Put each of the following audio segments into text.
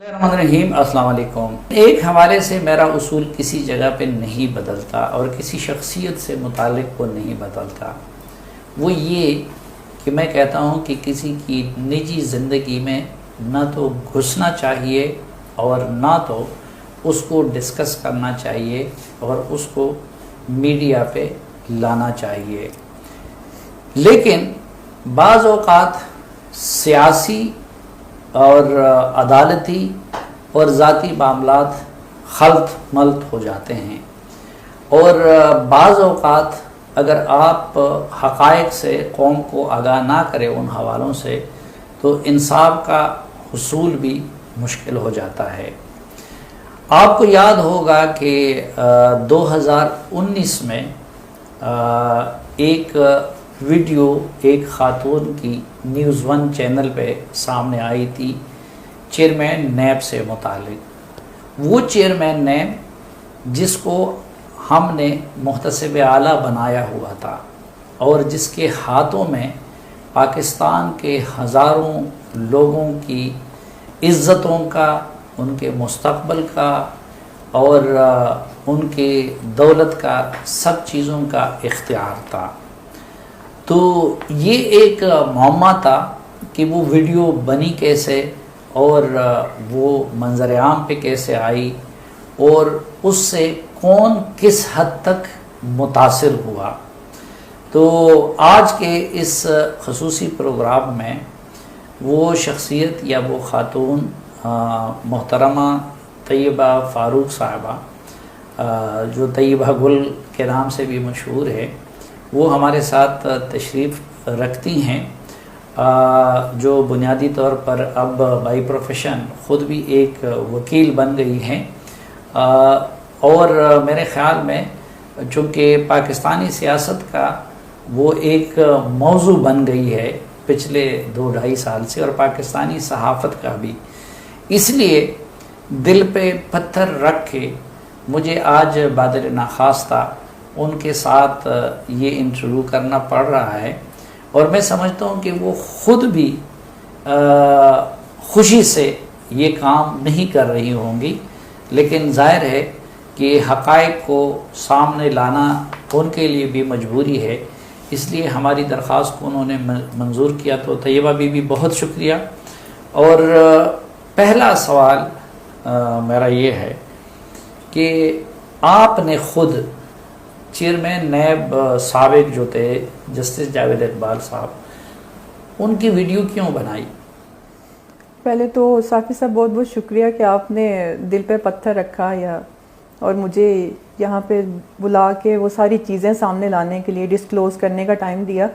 الرحیم السلام علیکم۔ ایک حوالے سے میرا اصول کسی جگہ پہ نہیں بدلتا اور کسی شخصیت سے متعلق وہ نہیں بدلتا، وہ یہ کہ میں کہتا ہوں کہ کسی کی نجی زندگی میں نہ تو گھسنا چاہیے اور نہ تو اس کو ڈسکس کرنا چاہیے اور اس کو میڈیا پہ لانا چاہیے، لیکن بعض اوقات سیاسی اور عدالتی اور ذاتی معاملات خلط ملط ہو جاتے ہیں، اور بعض اوقات اگر آپ حقائق سے قوم کو آگاہ نہ کریں ان حوالوں سے تو انصاف کا حصول بھی مشکل ہو جاتا ہے۔ آپ کو یاد ہوگا کہ 2019 میں ایک ویڈیو ایک خاتون کی نیوز ون چینل پہ سامنے آئی تھی چیئرمین نیب سے متعلق۔ وہ چیئرمین نیب جس کو ہم نے محتسب اعلیٰ بنایا ہوا تھا اور جس کے ہاتھوں میں پاکستان کے ہزاروں لوگوں کی عزتوں کا، ان کے مستقبل کا اور ان کے دولت کا، سب چیزوں کا اختیار تھا، تو یہ ایک معمہ تھا کہ وہ ویڈیو بنی کیسے اور وہ منظر عام پہ کیسے آئی اور اس سے کون کس حد تک متاثر ہوا۔ تو آج کے اس خصوصی پروگرام میں وہ شخصیت یا وہ خاتون محترمہ طیبہ فاروق صاحبہ، جو طیبہ گل کے نام سے بھی مشہور ہے، وہ ہمارے ساتھ تشریف رکھتی ہیں، جو بنیادی طور پر اب بائی پروفیشن خود بھی ایک وکیل بن گئی ہیں، اور میرے خیال میں چونکہ پاکستانی سیاست کا وہ ایک موضوع بن گئی ہے پچھلے 2-2.5 سال سے، اور پاکستانی صحافت کا بھی، اس لیے دل پہ پتھر رکھ کے مجھے آج بادل ناخواستہ ان کے ساتھ یہ انٹرویو کرنا پڑ رہا ہے، اور میں سمجھتا ہوں کہ وہ خود بھی خوشی سے یہ کام نہیں کر رہی ہوں گی، لیکن ظاہر ہے کہ حقائق کو سامنے لانا ان کے لیے بھی مجبوری ہے، اس لیے ہماری درخواست کو انہوں نے منظور کیا۔ تو طیبہ بی بہت شکریہ۔ اور پہلا سوال میرا یہ ہے کہ آپ نے خود چیئرمین نیب سابق جو تھے جسٹس جاوید اقبال صاحب، ان کی ویڈیو کیوں بنائی؟ پہلے تو صافی صاحب بہت بہت شکریہ کہ آپ نے دل پہ پتھر رکھا اور مجھے یہاں پہ بلا کے وہ ساری چیزیں سامنے لانے کے لیے ڈسکلوز کرنے کا ٹائم دیا،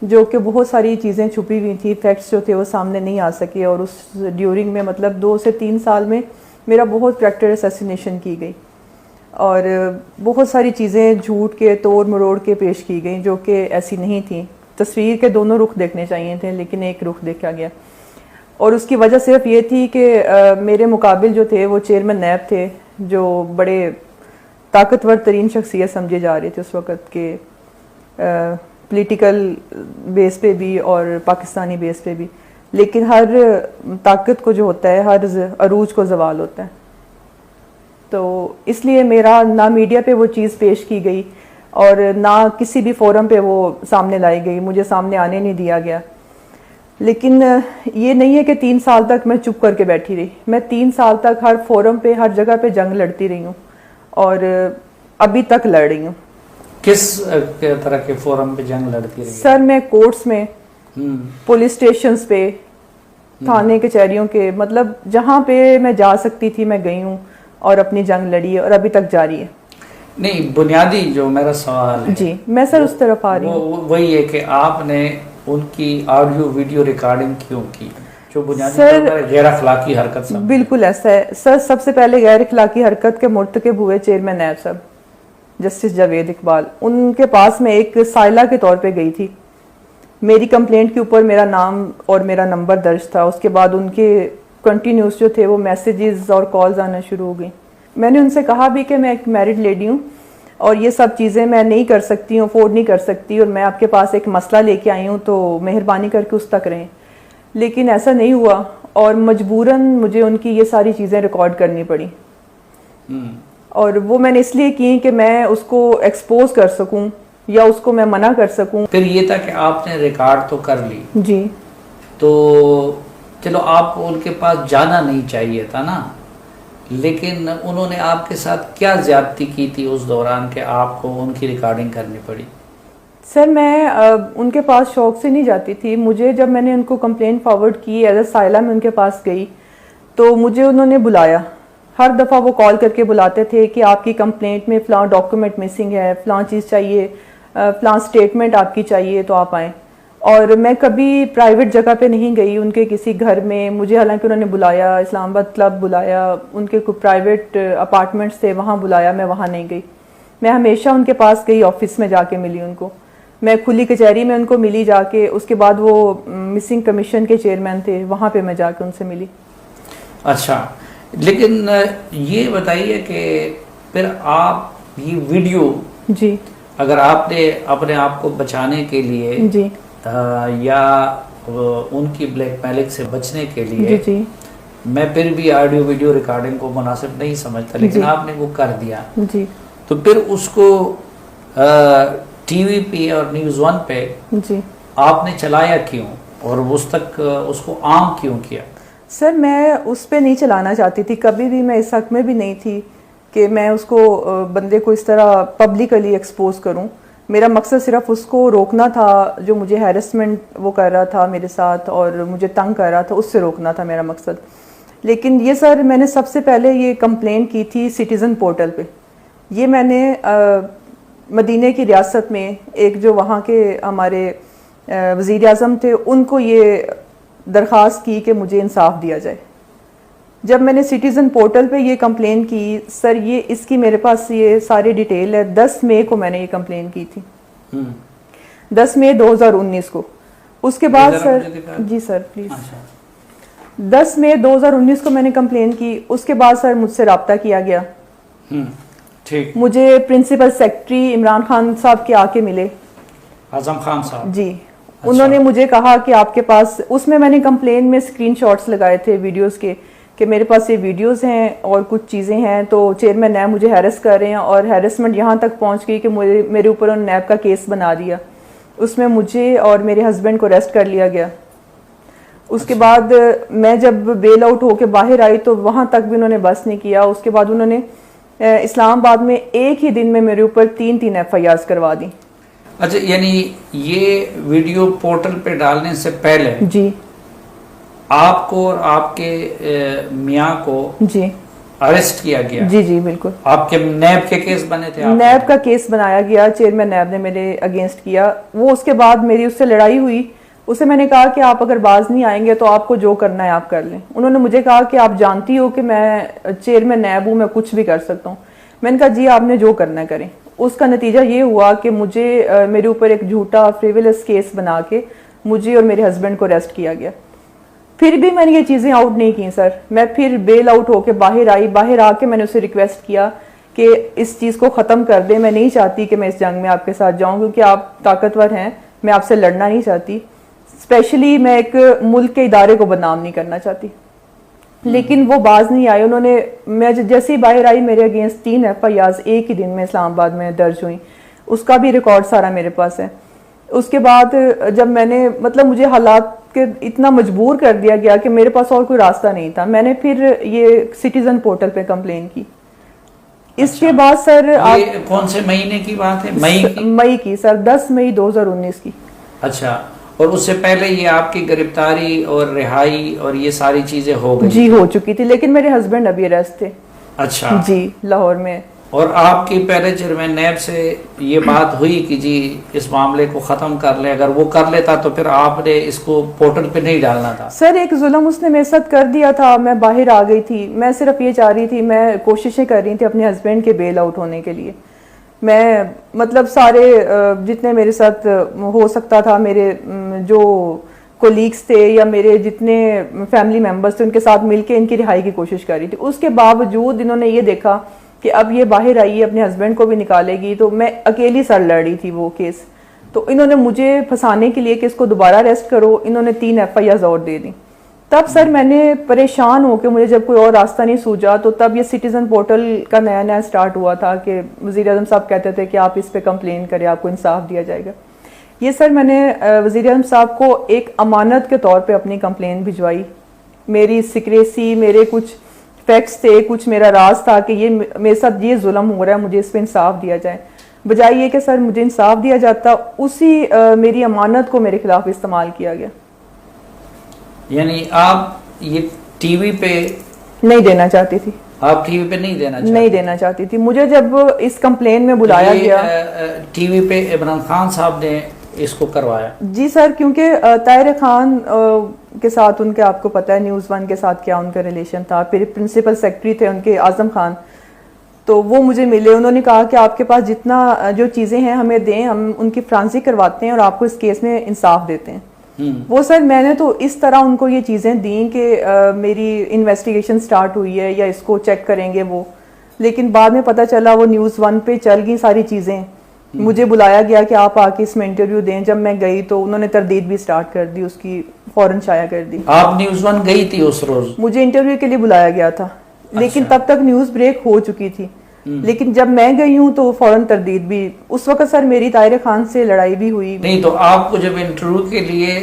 جو کہ بہت ساری چیزیں چھپی ہوئی تھی، فیکٹس جو تھے وہ سامنے نہیں آ سکے، اور اس ڈیورنگ میں مطلب 2 سے 3 سال میں میرا بہت کریکٹر اسیسینیشن کی گئی، اور بہت ساری چیزیں جھوٹ کے توڑ مروڑ کے پیش کی گئیں جو کہ ایسی نہیں تھیں۔ تصویر کے دونوں رخ دیکھنے چاہیے تھے لیکن ایک رخ دیکھا گیا، اور اس کی وجہ صرف یہ تھی کہ میرے مقابل جو تھے وہ چیئرمین نیب تھے، جو بڑے طاقتور ترین شخصیت سمجھے جا رہے تھے اس وقت کے، پولیٹیکل بیس پہ بھی اور پاکستانی بیس پہ بھی، لیکن ہر طاقت کو جو ہوتا ہے ہر عروج کو زوال ہوتا ہے، تو اس لیے میرا نہ میڈیا پہ وہ چیز پیش کی گئی اور نہ کسی بھی فورم پہ وہ سامنے لائی گئی، مجھے سامنے آنے نہیں دیا گیا۔ لیکن یہ نہیں ہے کہ 3 سال تک میں چپ کر کے بیٹھی رہی، میں 3 سال تک ہر فورم پہ ہر جگہ پہ جنگ لڑتی رہی ہوں اور ابھی تک لڑ رہی ہوں۔ کس طرح کے فورم پہ جنگ لڑتی رہی؟ سر میں کورٹس میں، پولیس اسٹیشنز پہ، تھانے کچہریوں کے، مطلب جہاں پہ میں جا سکتی تھی میں گئی ہوں اور اپنی جنگ لڑی ہے اور ابھی تک جاری ہے۔ نہیں، بنیادی جو میرا سوال ہے، جی میں سر اس طرف آ رہی ہوں، وہی ہے کہ آپ نے ان کی آڈیو ویڈیو ریکارڈنگ کیوں کی، جو بنیادی طور پر غیر اخلاقی حرکت سمجھے؟ بالکل ایسا ہے سر۔ سب سے پہلے غیر اخلاقی حرکت کے مرتکب ہوئے چیئرمین نیب صاحب جسٹس جاوید اقبال، ان کے پاس میں ایک سائلہ کے طور پہ گئی تھی، میری کمپلینٹ کے اوپر میرا نام اور میرا نمبر درج تھا، اس کے بعد ان کے کنٹینیوس جو تھے وہ میسیجز اور کالز آنا شروع ہو گئی۔ میں نے ان سے کہا بھی کہ میں ایک میرڈ لیڈی ہوں اور یہ سب چیزیں میں نہیں کر سکتی ہوں، افورڈ نہیں کر سکتی، اور میں آپ کے پاس ایک مسئلہ لے کے آئی ہوں تو مہربانی کر کے اس تک رہیں، لیکن ایسا نہیں ہوا اور مجبوراً مجھے ان کی یہ ساری چیزیں ریکارڈ کرنی پڑی، اور وہ میں نے اس لیے کی کہ میں اس کو ایکسپوز کر سکوں یا اس کو میں منع کر سکوں. پھر یہ تھا کہ آپ نے ریکارڈ تو کر لی، جی تو چلو آپ کو ان کے پاس جانا نہیں چاہیے تھا نا، لیکن انہوں نے آپ کے ساتھ کیا زیادتی کی تھی اس دوران کہ آپ کو ان کی ریکارڈنگ کرنی پڑی؟ سر میں ان کے پاس شوق سے نہیں جاتی تھی. مجھے جب میں نے ان کو کمپلین فارورڈ کی ایز اے سائلہ میں ان کے پاس گئی تو مجھے انہوں نے بلایا. ہر دفعہ وہ کال کر کے بلاتے تھے کہ آپ کی کمپلینٹ میں فلاں ڈاکومنٹ مسنگ ہے، فلاں چیز چاہیے، فلاں سٹیٹمنٹ آپ کی چاہیے تو آپ آئیں. اور میں کبھی پرائیویٹ جگہ پہ نہیں گئی ان کے کسی گھر میں. مجھے حالانکہ انہوں نے بلایا، اسلام آباد کلب بلایا، ان کے کوئی پرائیویٹ اپارٹمنٹس تھے وہاں بلایا، میں وہاں نہیں گئی. میں ہمیشہ ان کے پاس گئی، آفس میں جا کے ملی ان کو، میں کھلی کچہری میں ان کو ملی جا کے. اس کے بعد وہ مسنگ کمیشن کے چیئرمین تھے، وہاں پہ میں جا کے ان سے ملی. اچھا، لیکن یہ بتائیے کہ پھر آپ یہ ویڈیو، جی اگر آپ نے اپنے آپ کو بچانے کے لیے جی یا ان کی بلیک میلنگ سے بچنے کے لیے، جی جی میں پھر بھی آڈیو ویڈیو ریکارڈنگ کو مناسب نہیں سمجھتا، لیکن آپ نے وہ کر دیا، جی تو پھر اس کو ٹی وی پہ اور نیوز ون پہ جی آپ نے چلایا کیوں اور اس تک اس کو عام کیوں کیا؟ سر میں اس پہ نہیں چلانا چاہتی تھی، کبھی بھی میں اس حق میں بھی نہیں تھی کہ میں اس کو بندے کو اس طرح پبلکلی ایکسپوز کروں. میرا مقصد صرف اس کو روکنا تھا، جو مجھے ہیرسمنٹ وہ کر رہا تھا میرے ساتھ اور مجھے تنگ کر رہا تھا، اس سے روکنا تھا میرا مقصد. لیکن یہ سر میں نے سب سے پہلے یہ کمپلین کی تھی سٹیزن پورٹل پہ. یہ میں نے مدینہ کی ریاست میں ایک جو وہاں کے ہمارے وزیر اعظم تھے ان کو یہ درخواست کی کہ مجھے انصاف دیا جائے. جب میں نے سٹیزن پورٹل پہ یہ کمپلین کی، سر یہ اس کی میرے پاس یہ ساری ڈیٹیل ہے. 10 مئی کو میں نے یہ کمپلین کی تھی، 10 مئی 2019 کو. اس کے بعد سر، جی سر پلیز، 10 مئی 2019 کو میں نے کمپلین کی. اس کے بعد سر مجھ سے رابطہ کیا گیا. مجھے پرنسپل سیکرٹری عمران خان صاحب کے آ کے ملے، اعظم خان صاحب جی. انہوں نے مجھے کہا کہ آپ کے پاس، اس میں نے کمپلین میں اسکرین شاٹس لگائے تھے ویڈیوز کے کہ میرے پاس یہ ویڈیوز ہیں اور کچھ چیزیں ہیں، تو چیئرمین نیب مجھے ہیرس کر رہے ہیں اور ہیرسمنٹ یہاں تک پہنچ گئی کہ میرے اوپر انہوں نے نیب کا کیس بنا دیا. اس میں مجھے اور میرے ہسبینڈ کو اریسٹ کر لیا گیا. اس کے بعد میں جب بیل آؤٹ ہو کے باہر آئی تو وہاں تک بھی انہوں نے بس نہیں کیا. اس کے بعد انہوں نے اسلام آباد میں ایک ہی دن میں میرے اوپر 3 ایف آئی آرز کروا دی. اچھا، یعنی یہ ویڈیو پورٹل پہ ڈالنے سے پہلے جی آپ کو اور آپ کے میاں کو جی اریسٹ کیا گیا؟ جی جی بالکل. آپ کے نیب کے کیس بنے تھے؟ نیب کا کیس بنایا گیا، چیئرمین نیب نے میرے اگینسٹ کیا. وہ اس کے بعد میری اس سے لڑائی ہوئی. اسے میں نے کہا کہ آپ اگر باز نہیں آئیں گے تو آپ کو جو کرنا ہے آپ کر لیں. انہوں نے مجھے کہا کہ آپ جانتی ہو کہ میں چیئرمین نیب ہوں، میں کچھ بھی کر سکتا ہوں. میں نے کہا جی آپ نے جو کرنا ہے کریں. اس کا نتیجہ یہ ہوا کہ مجھے میرے اوپر ایک جھوٹا فریولس کیس بنا کے مجھے اور میرے ہسبینڈ کو اریسٹ کیا گیا. پھر بھی میں نے یہ چیزیں آؤٹ نہیں کی سر. میں پھر بیل آؤٹ ہو کے باہر آئی. باہر آ کے میں نے اسے ریکویسٹ کیا کہ اس چیز کو ختم کر دیں. میں نہیں چاہتی کہ میں اس جنگ میں آپ کے ساتھ جاؤں کیونکہ آپ طاقتور ہیں، میں آپ سے لڑنا نہیں چاہتی. اسپیشلی میں ایک ملک کے ادارے کو بدنام نہیں کرنا چاہتی. لیکن وہ باز نہیں آئے. انہوں نے، میں جیسے ہی باہر آئی میرے اگینسٹ 3 ایف آئی آرز ایک ہی دن میں اسلام آباد میں درج ہوئی. اس کا بھی ریکارڈ سارا میرے پاس ہے. اس کے بعد جب میں نے، مطلب مجھے حالات کے اتنا مجبور کر دیا گیا کہ میرے پاس اور کوئی راستہ نہیں تھا. میں نے پھر یہ سٹیزن پورٹل پہ کمپلین کی. اس کے بعد سر یہ کون سے مہینے کی بات ہے؟ مئی کی سر، 10 مئی 2019 کی. اچھا، اور اس سے پہلے یہ آپ کی گرفتاری اور رہائی اور یہ ساری چیزیں ہو گئی؟ جی ہو چکی تھی، لیکن میرے ہسبینڈ ابھی اریسٹ تھے. اچھا جی لاہور میں. اور آپ کی پہلے چیئرمین نیب سے یہ بات ہوئی کہ جی اس معاملے کو ختم کر لیں؟ اگر وہ کر لیتا تو پھر آپ نے اس کو پورٹل پہ نہیں ڈالنا تھا. سر ایک ظلم اس نے میرے ساتھ کر دیا تھا. میں باہر آ گئی تھی. میں صرف یہ چاہ رہی تھی، میں کوششیں کر رہی تھی اپنے ہسبینڈ کے بیل آؤٹ ہونے کے لیے. میں مطلب سارے جتنے میرے ساتھ ہو سکتا تھا، میرے جو کولیگز تھے یا میرے جتنے فیملی ممبرز تھے ان کے ساتھ مل کے ان کی رہائی کی کوشش کر رہی تھی. اس کے باوجود انہوں نے یہ دیکھا کہ اب یہ باہر آئی ہے، اپنے ہسبینڈ کو بھی نکالے گی، تو میں اکیلی سر لڑ رہی تھی وہ کیس. تو انہوں نے مجھے پھنسانے کے لیے کہ اس کو دوبارہ اریسٹ کرو، انہوں نے 3 ایف آئی آرز اور دے دی. تب سر میں نے پریشان ہو کے, مجھے جب کوئی اور راستہ نہیں سوجا, تو تب یہ سٹیزن پورٹل کا نیا نیا سٹارٹ ہوا تھا کہ وزیر اعظم صاحب کہتے تھے کہ آپ اس پہ کمپلین کریں, آپ کو انصاف دیا جائے گا. یہ سر میں نے وزیر اعظم صاحب کو ایک امانت کے طور پہ اپنی کمپلین بھجوائی. میری سیکریسی, میرے کچھ فیکٹس تھے, کچھ میرا راز تھا کہ یہ میرے ساتھ یہ ظلم ہو رہا ہے, مجھے اس پہ انصاف دیا جائے. بجائے یہ کہ سر مجھے انصاف دیا جاتا, اسی میری امانت کو میرے خلاف استعمال کیا گیا. یعنی آپ یہ ٹی وی پہ نہیں دینا چاہتی تھی. آپ ٹی وی پہ نہیں دینا چاہتی تھی. مجھے جب اس کمپلین میں بلایا گیا, ٹی وی پہ عمران خان صاحب نے اس کو کروایا. جی سر, کیونکہ طاہر خان کے ساتھ ان کے, آپ کو پتہ ہے نیوز ون کے ساتھ کیا ان کا ریلیشن تھا. پھر پرنسپل سیکرٹری تھے ان کے اعظم خان, تو وہ مجھے ملے. انہوں نے کہا کہ آپ کے پاس جتنا جو چیزیں ہیں ہمیں دیں, ہم ان کی فرانسی کرواتے ہیں اور آپ کو اس کیس میں انصاف دیتے ہیں. وہ سر میں نے تو اس طرح ان کو یہ چیزیں دیں کہ میری انویسٹیگیشن سٹارٹ ہوئی ہے یا اس کو چیک کریں گے وہ, لیکن بعد میں پتہ چلا وہ نیوز ون پہ چل گئی ساری چیزیں. مجھے بلایا گیا کہ آپ آ کے اس میں انٹرویو دیں. جب میں گئی تو انہوں نے تردید بھی سٹارٹ کر دی, اس کی فوراً شائع کر دی. آپ نیوز ون گئی تھی اس روز؟ مجھے انٹرویو کے لیے بلایا گیا تھا, لیکن تب تک نیوز بریک ہو چکی تھی. لیکن جب میں گئی ہوں تو فوراً تردید بھی. اس وقت سر میری طاہر خان سے لڑائی بھی ہوئی. نہیں تو آپ کو جب انٹرویو کے لیے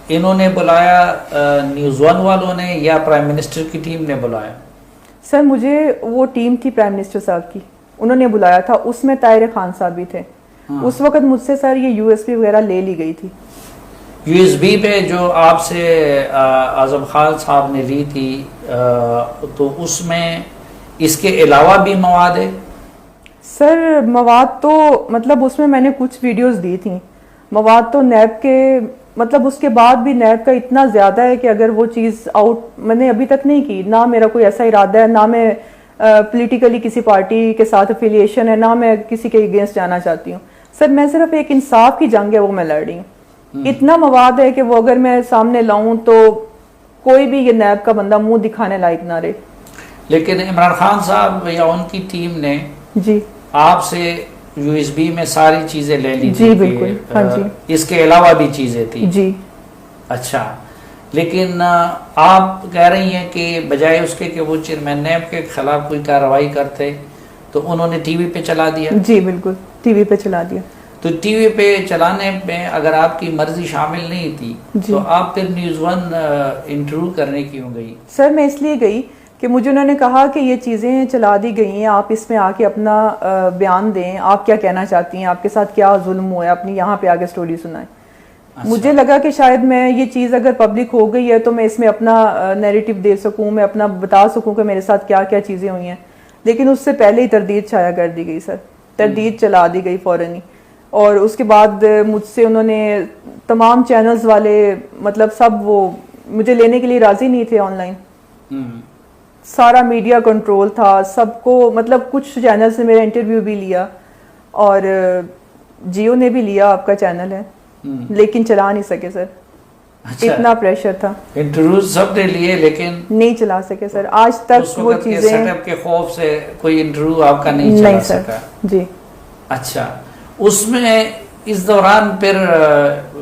انہوں نے بلایا نیوز ون والوں نے یا پرائم منسٹر کی ٹیم نے بلایا؟ سر مجھے وہ ٹیم تھی پرائم منسٹر صاحب کی, انہوں نے بلایا تھا. اس میں طاہر خان صاحب بھی تھے. اس وقت مجھ سے سر یہ یو ایس بی وغیرہ لے لی گئی تھی. یو ایس بی پہ جو آپ سے اعظم خان صاحب نے لی تھی, تو اس میں اس کے علاوہ بھی مواد ہے؟ سر مواد تو مطلب اس میں نے کچھ ویڈیوز دی تھیں. مواد تو نیب کے, مطلب اس کے بعد بھی نیب کا اتنا زیادہ ہے کہ اگر وہ چیز آؤٹ میں نے ابھی تک نہیں کی. نہ میرا کوئی ایسا ارادہ ہے, نہ میں پولیٹیکلی کسی پارٹی کے ساتھ افیلیشن ہے, نہ میں کسی کے اگینسٹ جانا چاہتی ہوں. سر میں صرف ایک انصاف کی جنگ ہے وہ میں لڑ رہی ہوں. اتنا مواد ہے کہ وہ اگر میں سامنے لاؤں تو کوئی بھی یہ نیب کا بندہ منہ دکھانے لائق نہ رہے. لیکن عمران خان صاحب یا ان کی ٹیم نے جی آپ سے یو ایس بی میں ساری چیزیں لے لی تھی؟ جی بالکل, ہاں جی. اس کے علاوہ بھی چیزیں تھی؟ جی. اچھا, لیکن آپ کہہ رہی ہیں کہ بجائے اس کے کہ وہ چیئرمین نیب کے خلاف کوئی کارروائی کرتے تو انہوں نے ٹی وی پہ چلا دیا؟ جی بالکل, ٹی وی پہ چلا دیا. تو ٹی وی پہ چلانے میں اگر آپ کی مرضی شامل نہیں تھی تو آپ پھر نیوز ون انٹرویو کرنے کیوں گئی؟ سر میں اس لیے گئی کہ مجھے انہوں نے کہا کہ یہ چیزیں چلا دی گئی ہیں, آپ اس میں آ کے اپنا بیان دیں, آپ کیا کہنا چاہتی ہیں, آپ کے ساتھ کیا ظلم ہوا ہے, اپنی یہاں پہ آگے سٹوری سنائیں. مجھے لگا کہ شاید میں یہ چیز اگر پبلک ہو گئی ہے تو میں اس میں اپنا نیریٹو دے سکوں, میں اپنا بتا سکوں کہ میرے ساتھ کیا کیا چیزیں ہوئی ہیں. لیکن اس سے پہلے ہی تردید شائع کر دی گئی. سر تردید چلا دی گئی فوراً ہی, اور اس کے بعد مجھ سے انہوں نے تمام چینلز والے, مطلب سب وہ مجھے لینے کے لیے راضی نہیں تھے. آن لائن سارا میڈیا کنٹرول تھا سب کو, مطلب کچھ چینل سے میرا انٹرویو بھی لیا, اور جیو نے بھی لیا, آپ کا چینل ہے, لیکن چلا نہیں سکے سر. اتنا پریشر تھا. انٹرویو سب نے لیے لیکن نہیں چلا سکے سر. آج تک وہ چیزیں سیٹ اپ کے خوف سے کوئی انٹرویو آپ کا نہیں چلا سکا؟ جی. اچھا, اس میں اس دوران پھر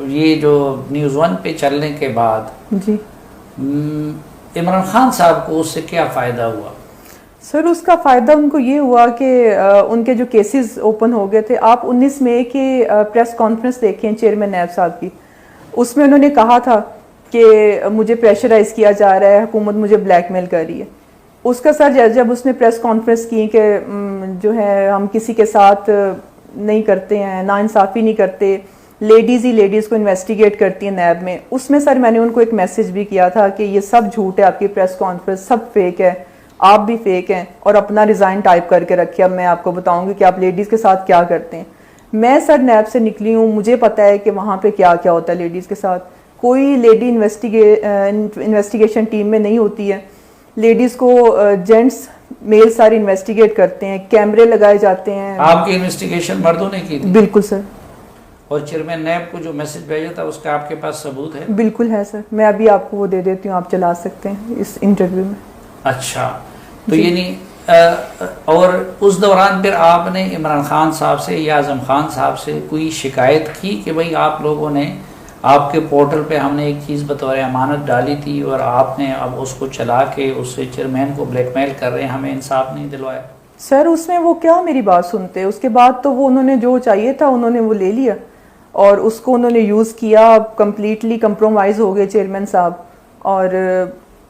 یہ جو نیوز ون پہ چلنے کے بعد جی عمران خان صاحب کو اس سے کیا فائدہ ہوا؟ سر اس کا فائدہ ان کو یہ ہوا کہ ان کے جو کیسز اوپن ہو گئے تھے. آپ 19 مئی کی پریس کانفرنس دیکھیں چیئرمین نیب صاحب کی, اس میں انہوں نے کہا تھا کہ مجھے پریشرائز کیا جا رہا ہے, حکومت مجھے بلیک میل کر رہی ہے. اس کا سر جب اس نے پریس کانفرنس کی کہ جو ہے ہم کسی کے ساتھ نہیں کرتے ہیں, نا انصافی نہیں کرتے, لیڈیز ہی لیڈیز کو انویسٹیگیٹ کرتی ہیں نیب میں, اس میں سر میں نے ان کو ایک میسج بھی کیا تھا کہ یہ سب جھوٹ ہے, آپ کی پریس کانفرنس سب فیک ہے, آپ بھی فیک ہیں, اور اپنا ریزائن ٹائپ کر کے رکھے. اب میں آپ کو بتاؤں گی کہ آپ لیڈیز کے ساتھ کیا کرتے ہیں. میں سر نیب سے نکلی ہوں, مجھے پتا ہے کہ وہاں پہ کیا کیا ہوتا ہے لیڈیز کے ساتھ. کوئی لیڈی انویسٹیگیشن ٹیم میں نہیں ہوتی ہے. لیڈیز کو جینٹس میل سارے انویسٹیگیٹ کرتے ہیں, کیمرے لگائے جاتے ہیں. آپ کی انویسٹیگیشن مردوں نے کی تھی؟ بالکل سر. اور چیئرمین نیب کو جو میسج بھیجا تھا اس کا آپ کے پاس ثبوت ہے؟ بالکل ہے سر, میں ابھی آپ کو وہ دے دیتی ہوں, آپ چلا سکتے ہیں اس انٹرویو میں. اچھا, تو یعنی اور اس دوران پھر آپ نے عمران خان صاحب سے یا اعظم خان صاحب سے کوئی شکایت کی کہ بھئی آپ لوگوں نے آپ کے پورٹل پہ ہم نے ایک چیز بطور امانت ڈالی تھی اور آپ نے اب اس کو چلا کے اس سے چیئرمین کو بلیک میل کر رہے ہیں, ہمیں انصاف نہیں دلوایا. سر اس میں وہ کیا میری بات سنتے, اس کے بعد تو وہ انہوں نے جو چاہیے تھا انہوں نے وہ لے لیا اور اس کو انہوں نے یوز کیا, کمپلیٹلی کمپرومائز ہو گئے چیئرمین صاحب. اور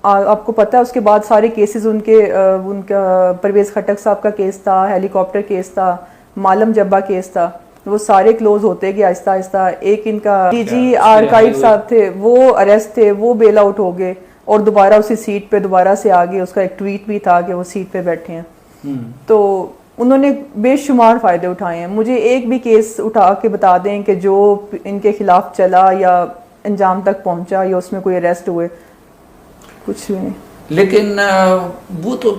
آپ کو پتہ ہے اس کے بعد سارے کیسز ان کا پرویز خٹک صاحب کا کیس تھا, ہیلی کاپٹر کیس تھا, مالم جبا کیس تھا, وہ سارے کلوز ہوتے گئے آہستہ آہستہ. ایک ان کا جی آرکائیو صاحب تھے, وہ اریسٹ تھے, وہ بیل آؤٹ ہو گئے اور دوبارہ اسی سیٹ پہ دوبارہ سے آگے. اس کا ایک ٹویٹ بھی تھا کہ وہ سیٹ پہ بیٹھے ہیں. تو انہوں نے بے شمار فائدے اٹھائے ہیں. مجھے ایک بھی کیس اٹھا کے بتا دیں کہ جو ان کے خلاف چلا یا انجام تک پہنچا یا اس میں کوئی اریسٹ ہوئے, کچھ بھی نہیں. لیکن وہ تو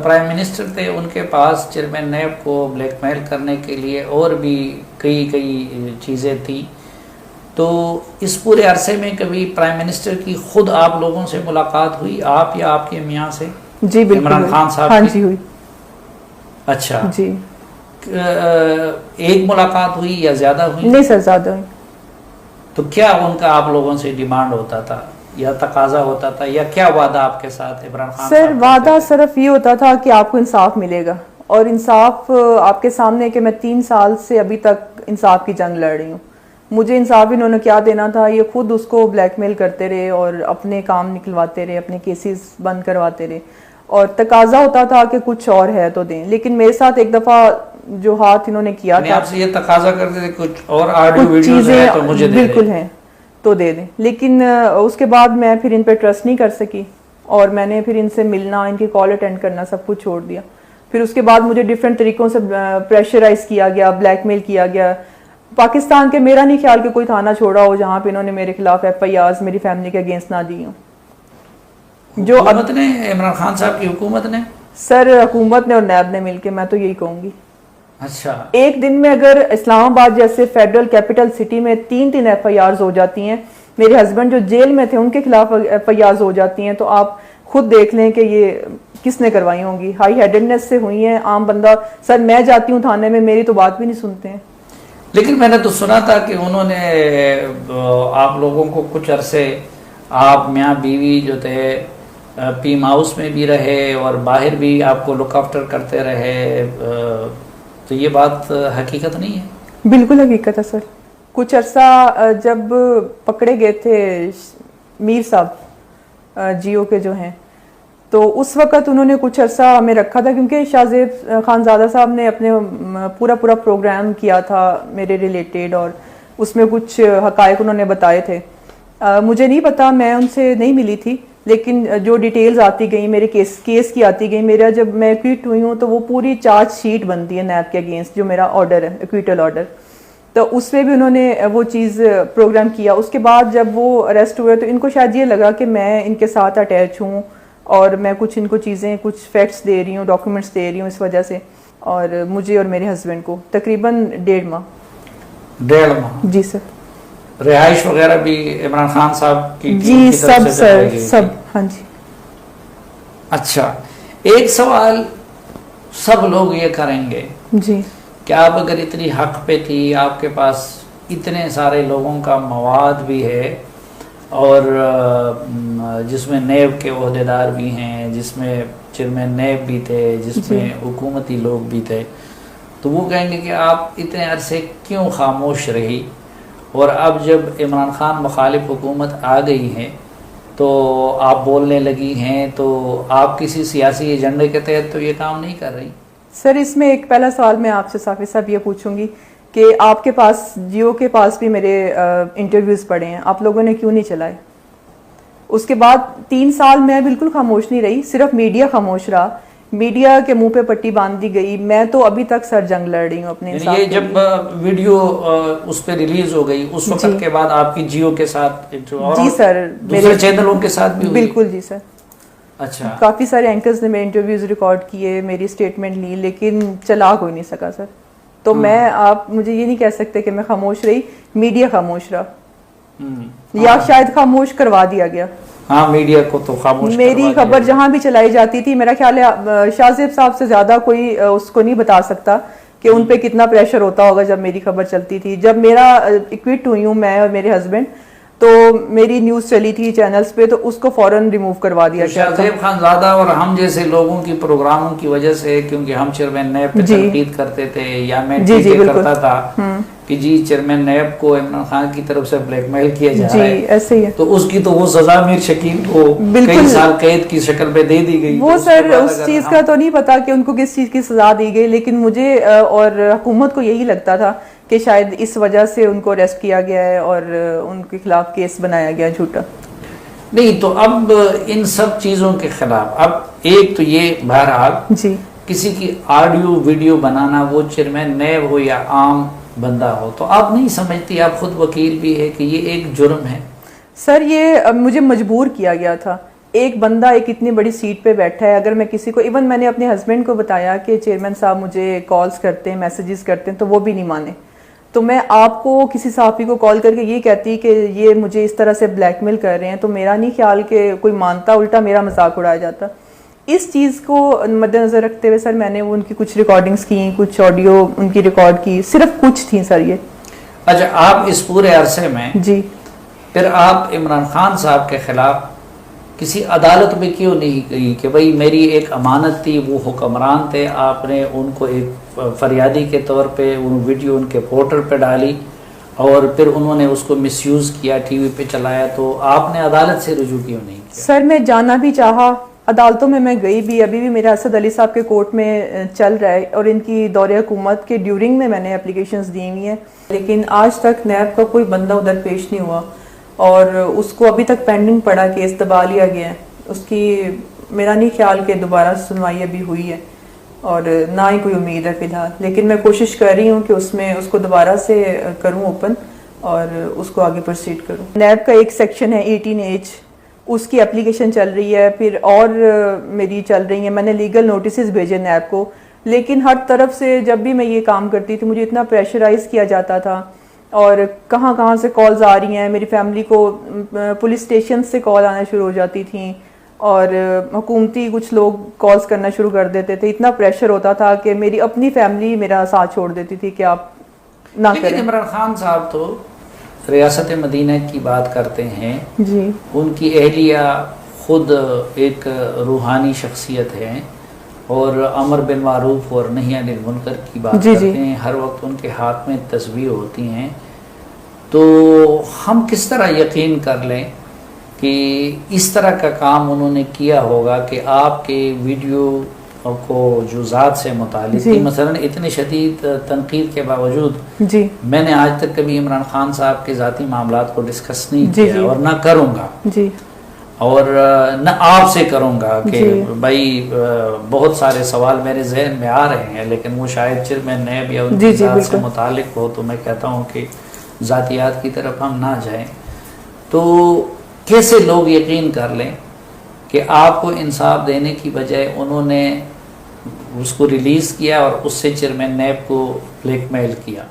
پرائم منسٹر تھے, ان کے پاس چیئرمین نیب کو بلیک میل کرنے کے لیے اور بھی کئی چیزیں تھیں. تو اس پورے عرصے میں کبھی پرائم منسٹر کی خود آپ لوگوں سے ملاقات ہوئی, آپ یا آپ کے میاں سے؟ جی بالکل, عمران خان صاحب. ہاں جی ہوئی. اچھا جی ایک ملاقات ہوئی یا زیادہ ہوئی؟ نہیں سر زیادہ ہوئی. تو کیا ان کا آپ لوگوں سے ڈیمانڈ ہوتا تھا یا تقاضا ہوتا تھا یا کیا وعدہ آپ کے ساتھ عمران خان سر وعدہ صرف یہ ہوتا تھا کہ آپ کو انصاف ملے گا, اور انصاف آپ کے سامنے کہ میں 3 سال سے ابھی تک انصاف کی جنگ لڑ رہی ہوں. مجھے انصاف انہوں نے کیا دینا تھا, یہ خود اس کو بلیک میل کرتے رہے اور اپنے کام نکلواتے رہے, اپنے کیسز بند کرواتے رہے, اور تقاضا ہوتا تھا کہ کچھ اور ہے تو دیں. لیکن میرے ساتھ ایک دفعہ جو ہاتھ انہوں نے کیا تھا, آپ سے یہ تقاضا کرتے تھے کچھ اور آڈیو ویڈیوز ہیں تو مجھے دے دیں, بالکل ہیں تو دے دیں. لیکن اس کے بعد میں پھر ان پہ ٹرسٹ نہیں کر سکی اور میں نے پھر ان سے ملنا, ان کی کال اٹینڈ کرنا سب کچھ چھوڑ دیا. پھر اس کے بعد مجھے ڈفرینٹ طریقوں سے پریشرائز کیا گیا, بلیک میل کیا گیا. پاکستان کے میرا نہیں خیال کہ کوئی تھانہ چھوڑا ہو جہاں پہ انہوں نے میرے خلاف FIRs میری فیملی کے اگینسٹ نہ دی ہوں. جو حکومت نے, عمران خان صاحب کی حکومت نے؟ سر حکومت نے اور نیب نے مل کے, میں تو یہی کہوں گی. اچھا ایک دن میں اگر اسلام آباد جیسے فیڈرل کیپٹل سٹی میں 3 FIRs ہو جاتی ہیں, میرے ہسبینڈ جو جیل میں تھے ان کے خلاف FIRs ہو جاتی ہیں, تو آپ خود دیکھ لیں کہ یہ کس نے کروائی ہوں گی. ہائی ہیڈنس سے ہوئی ہیں. عام بندہ, سر میں جاتی ہوں تھانے میں, میری تو بات بھی نہیں سنتے ہیں. لیکن میں نے تو سنا تھا کہ انہوں نے آپ لوگوں کو کچھ عرصے, آپ میاں بیوی جو تھے پیم ہاؤس میں بھی رہے اور باہر بھی آپ کو لک آفٹر کرتے رہے, تو یہ بات حقیقت نہیں ہے؟ بالکل حقیقت ہے سر. کچھ عرصہ جب پکڑے گئے تھے میر صاحب جیو کے جو ہیں, تو اس وقت انہوں نے کچھ عرصہ ہمیں رکھا تھا, کیونکہ شاہ زیب خانزادہ صاحب نے اپنے پورا پروگرام کیا تھا میرے ریلیٹڈ, اور اس میں کچھ حقائق انہوں نے بتائے تھے. مجھے نہیں پتا, میں ان سے نہیں ملی تھی, لیکن جو ڈیٹیلز آتی گئیں میرے کیس کی آتی گئی. میرا جب میں ایکویٹ ہوئی ہوں تو وہ پوری چارج شیٹ بنتی ہے نیب کے اگینسٹ, جو میرا آرڈر ہے ایکویٹل آرڈر, تو اس میں بھی انہوں نے وہ چیز پروگرام کیا. اس کے بعد جب وہ اریسٹ ہوئے تو ان کو شاید یہ لگا کہ میں ان کے ساتھ اٹیچ ہوں اور میں کچھ ان کو چیزیں, کچھ فیکٹس دے رہی ہوں, ڈاکیومنٹس دے رہی ہوں, اس وجہ سے. اور مجھے اور میرے ہسبینڈ کو تقریباً 1.5 ماہ. 1.5 ماہ؟ جی سر. رہائش وغیرہ بھی عمران خان صاحب کی جی سب سر, سب. ہاں جی. اچھا, ایک سوال سب لوگ یہ کریں گے جی, کہ آپ اگر اتنی حق پہ تھی, آپ کے پاس اتنے سارے لوگوں کا مواد بھی ہے اور جس میں نیب کے عہدیدار بھی ہیں, جس میں چیئرمین نیب بھی تھے, جس میں حکومتی لوگ بھی تھے, تو وہ کہیں گے کہ آپ اتنے عرصے کیوں خاموش رہی, اور اب جب عمران خان مخالف حکومت آ گئی ہے تو آپ بولنے لگی ہیں, تو آپ کسی سیاسی ایجنڈے کے تحت تو یہ کام نہیں کر رہی؟ سر اس میں ایک پہلا سوال میں آپ سے صافی صاحب یہ پوچھوں گی کہ آپ کے پاس, جیو کے پاس بھی میرے انٹرویوز پڑے ہیں, آپ لوگوں نے کیوں نہیں چلائے؟ اس کے بعد 3 سال میں بالکل خاموش نہیں رہی, صرف میڈیا خاموش رہا, میڈیا کے منہ پہ پٹی باندھ دی گئی. میں تو ابھی تک سر جنگ لڑ رہی ہوں اپنے انصاف. یہ جب ویڈیو اس پہ ریلیز ہو گئی اس وقت کے بعد آپ کی جیو کے ساتھ, جی سر, دوسرے چینلوں کے ساتھ بھی ہوئی؟ بالکل جی سر. اچھا, کافی سارے اینکرز نے میرے انٹرویوز ریکارڈ کیے, میری اسٹیٹمنٹ لی, لیکن چلا ہو ہی نہیں سکا سر. تو میں, آپ مجھے یہ نہیں کہہ سکتے کہ میں خاموش رہی, میڈیا خاموش رہا, یا شاید خاموش کروا دیا گیا. ہاں, میڈیا کو تو خاموش, میری خبر جہاں بھی چلائی جاتی تھی, میرا خیال ہے شاہ زیب صاحب سے زیادہ کوئی اس کو نہیں بتا سکتا کہ ان پہ کتنا پریشر ہوتا ہوگا جب میری خبر چلتی تھی. جب میرا ایکوٹ ہوئی ہوں میں اور میرے ہسبینڈ, تو میری نیوز چلی تھی چینلز پہ، تو اس کو فوراً ریموو کروا دیا گیا تھا۔ شاہزیب خان زادہ اور ہم جیسے لوگوں کی پروگراموں کی وجہ سے، کیونکہ ہم چیئرمین نیب پہ تنقید کرتے تھے یا میں ٹویٹ کرتا تھا کہ جی چیئرمین نیب کو عمران خان کی طرف سے بلیک میل کیا جا رہا ہے، ایسے ہی ہے، تو اس کی تو وہ سزا میر شکیل کو کئی سال قید کی شکل پہ دے دی گئی۔ وہ سر اس چیز کا تو نہیں پتا کہ ان کو کس چیز کی سزا دی گئی، لیکن مجھے اور حکومت کو یہی لگتا تھا کہ شاید اس وجہ سے ان کو اریسٹ کیا گیا ہے اور ان کے خلاف کیس بنایا گیا جھوٹا۔ نہیں تو اب ان سب چیزوں کے خلاف اب ایک تو یہ بہرحال جی کسی کی آڈیو ویڈیو بنانا، وہ چیئرمین نیب ہو یا عام بندہ ہو، تو آپ نہیں سمجھتی، آپ خود وکیل بھی ہے، کہ یہ ایک جرم ہے؟ سر یہ مجھے مجبور کیا گیا تھا، ایک بندہ ایک اتنی بڑی سیٹ پہ بیٹھا ہے، اگر میں کسی کو، ایون میں نے اپنے ہسبینڈ کو بتایا کہ چیئرمین صاحب مجھے کالز کرتے ہیں، میسیجز کرتے ہیں، تو وہ بھی نہیں مانے، تو میں آپ کو کسی صحافی کو کال کر کے یہ کہتی کہ یہ مجھے اس طرح سے بلیک میل کر رہے ہیں، تو میرا نہیں خیال کہ کوئی مانتا، الٹا میرا مذاق اڑایا جاتا۔ اس چیز کو مد نظر رکھتے ہوئے سر میں نے ان کی کچھ ریکارڈنگز کی، کچھ آڈیو ان کی ریکارڈ کی، صرف کچھ تھیں سر یہ۔ اچھا، آپ اس پورے عرصے میں جی پھر آپ عمران خان صاحب کے خلاف کسی عدالت میں کیوں نہیں گئی کہ بھئی میری ایک امانت تھی، وہ حکمران تھے، آپ نے ان کو ایک فریادی کے طور پہ وہ ویڈیو ان کے پورٹل پہ ڈالی اور پھر انہوں نے اس کو مس یوز کیا، ٹی وی پہ چلایا، تو آپ نے عدالت سے رجوع کیوں نہیں کیا؟ سر میں جانا بھی چاہا، عدالتوں میں گئی بھی، ابھی بھی میرا اسد علی صاحب کے کورٹ میں چل رہا ہے اور ان کی دور حکومت کے ڈیورنگ میں نے اپلیکیشنز دی ہوئی ہیں، لیکن آج تک نیب کا کوئی بندہ ادھر پیش نہیں ہوا اور اس کو ابھی تک پینڈنگ پڑا، کیس دبا لیا گیا ہے اس کی۔ میرا نہیں خیال کہ دوبارہ سنوائی ابھی ہوئی ہے اور نہ ہی کوئی امید ہے فی الحال، لیکن میں کوشش کر رہی ہوں کہ اس کو دوبارہ سے کروں اوپن اور اس کو آگے پروسیڈ کروں۔ نیب کا ایک سیکشن ہے 18H، اس کی اپلیکیشن چل رہی ہے، پھر اور میری چل رہی ہیں، میں نے لیگل نوٹسز بھیجے نیب کو، لیکن ہر طرف سے جب بھی میں یہ کام کرتی تھی مجھے اتنا پریشرائز کیا جاتا تھا اور کہاں سے کالز آ رہی ہیں، میری فیملی کو پولیس اسٹیشن سے کال آنا شروع ہو جاتی تھیں اور حکومتی کچھ لوگ کالز کرنا شروع کر دیتے تھے، اتنا پریشر ہوتا تھا کہ میری اپنی فیملی میرا ساتھ چھوڑ دیتی تھی کہ آپ نہ کریں۔ لیکن عمران خان صاحب تو ریاست مدینہ کی بات کرتے ہیں، جی ان کی اہلیہ خود ایک روحانی شخصیت ہے اور امر بالمعروف اور نہی عن المنکر کی بات کرتے ہیں، ہر وقت ان کے ہاتھ میں تصویر ہوتی ہیں، تو ہم کس طرح یقین کر لیں کہ اس طرح کا کام انہوں نے کیا ہوگا کہ آپ کے ویڈیو کو جو ذات سے متعلق تھی، مثلا اتنے شدید تنقید کے باوجود میں نے آج تک کبھی عمران خان صاحب کے ذاتی معاملات کو ڈسکس نہیں کیا اور نہ کروں گا، اور نہ آپ سے کروں گا کہ بھائی بہت سارے سوال میرے ذہن میں آ رہے ہیں، لیکن وہ شاید چیئرمین نیب یا ان کی ذات سے متعلق ہو، تو میں کہتا ہوں کہ ذاتیات کی طرف ہم نہ جائیں۔ تو کیسے لوگ یقین کر لیں کہ آپ کو انصاف دینے کی بجائے انہوں نے اس کو ریلیز کیا اور اس سے چیئرمین نیب کو بلیک میل کیا؟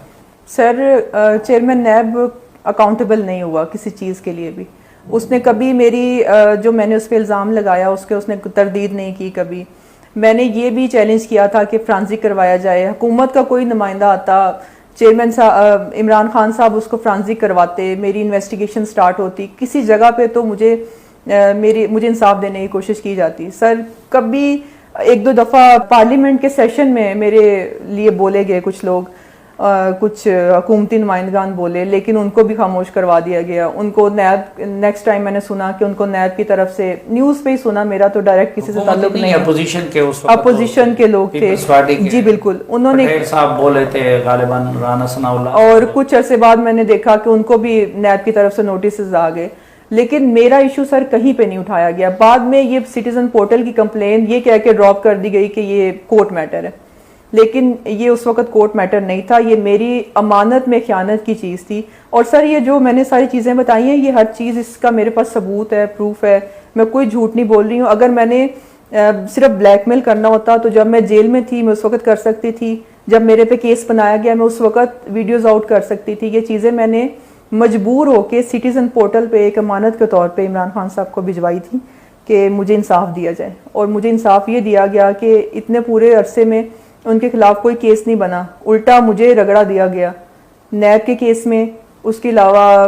سر چیئرمین نیب اکاؤنٹیبل نہیں ہوا کسی چیز کے لیے بھی، اس نے کبھی میری جو میں نے اس پہ الزام لگایا اس نے تردید نہیں کی کبھی۔ میں نے یہ بھی چیلنج کیا تھا کہ فرانزک کروایا جائے، حکومت کا کوئی نمائندہ آتا، چیئرمین صاحب عمران خان صاحب اس کو فرانزک کرواتے، میری انویسٹیگیشن سٹارٹ ہوتی کسی جگہ پہ، تو مجھے انصاف دینے کی کوشش کی جاتی۔ سر کبھی ایک دو دفعہ پارلیمنٹ کے سیشن میں میرے لیے بولے گئے کچھ لوگ، کچھ حکومتی نمائندگان بولے، لیکن ان کو بھی خاموش کروا دیا گیا۔ ان کو نیب نیکسٹ ٹائم میں نے سنا کہ ان کو نیب کی طرف سے، نیوز پہ ہی سنا، میرا تو ڈائریکٹ کسی سے تعلق نہیں، اپوزیشن کے لوگ تھے، جی بالکل، انہوں نے پٹیل صاحب بولے تھے غالباً، رانا ثناء اللہ، اور کچھ عرصے بعد میں نے دیکھا کہ ان کو بھی نیب کی طرف سے نوٹسز آ گئے، لیکن میرا ایشو سر کہیں پہ نہیں اٹھایا گیا۔ بعد میں یہ سٹیزن پورٹل کی کمپلین یہ کہہ کے ڈراپ کر دی گئی کہ یہ کورٹ میٹر ہے، لیکن یہ اس وقت کورٹ میٹر نہیں تھا، یہ میری امانت میں خیانت کی چیز تھی۔ اور سر یہ جو میں نے ساری چیزیں بتائی ہیں، یہ ہر چیز اس کا میرے پاس ثبوت ہے، پروف ہے، میں کوئی جھوٹ نہیں بول رہی ہوں۔ اگر میں نے صرف بلیک میل کرنا ہوتا تو جب میں جیل میں تھی میں اس وقت کر سکتی تھی، جب میرے پہ کیس بنایا گیا میں اس وقت ویڈیوز آؤٹ کر سکتی تھی۔ یہ چیزیں میں نے مجبور ہو کے سٹیزن پورٹل پہ ایک امانت کے طور پہ عمران خان صاحب کو بھجوائی تھی کہ مجھے انصاف دیا جائے، اور مجھے انصاف یہ دیا گیا کہ اتنے پورے عرصے میں ان کے خلاف کوئی کیس نہیں بنا، الٹا مجھے رگڑا دیا گیا نیب کے کیس میں، اس کے علاوہ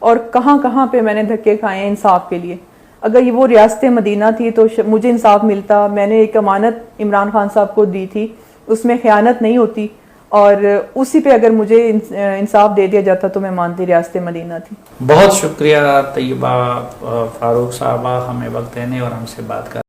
اور کہاں کہاں پہ میں نے دھکے کھائے ہیں انصاف کے لیے. اگر یہ وہ ریاست مدینہ تھی تو مجھے انصاف ملتا. میں نے ایک امانت عمران خان صاحب کو دی تھی, اس میں خیانت نہیں ہوتی, اور اسی پہ اگر مجھے انصاف دے دیا جاتا تو میں مانتی ریاست مدینہ تھی. بہت شکریہ طیبہ فاروق صاحبہ ہمیں وقت دینے اور ہم سے بات کر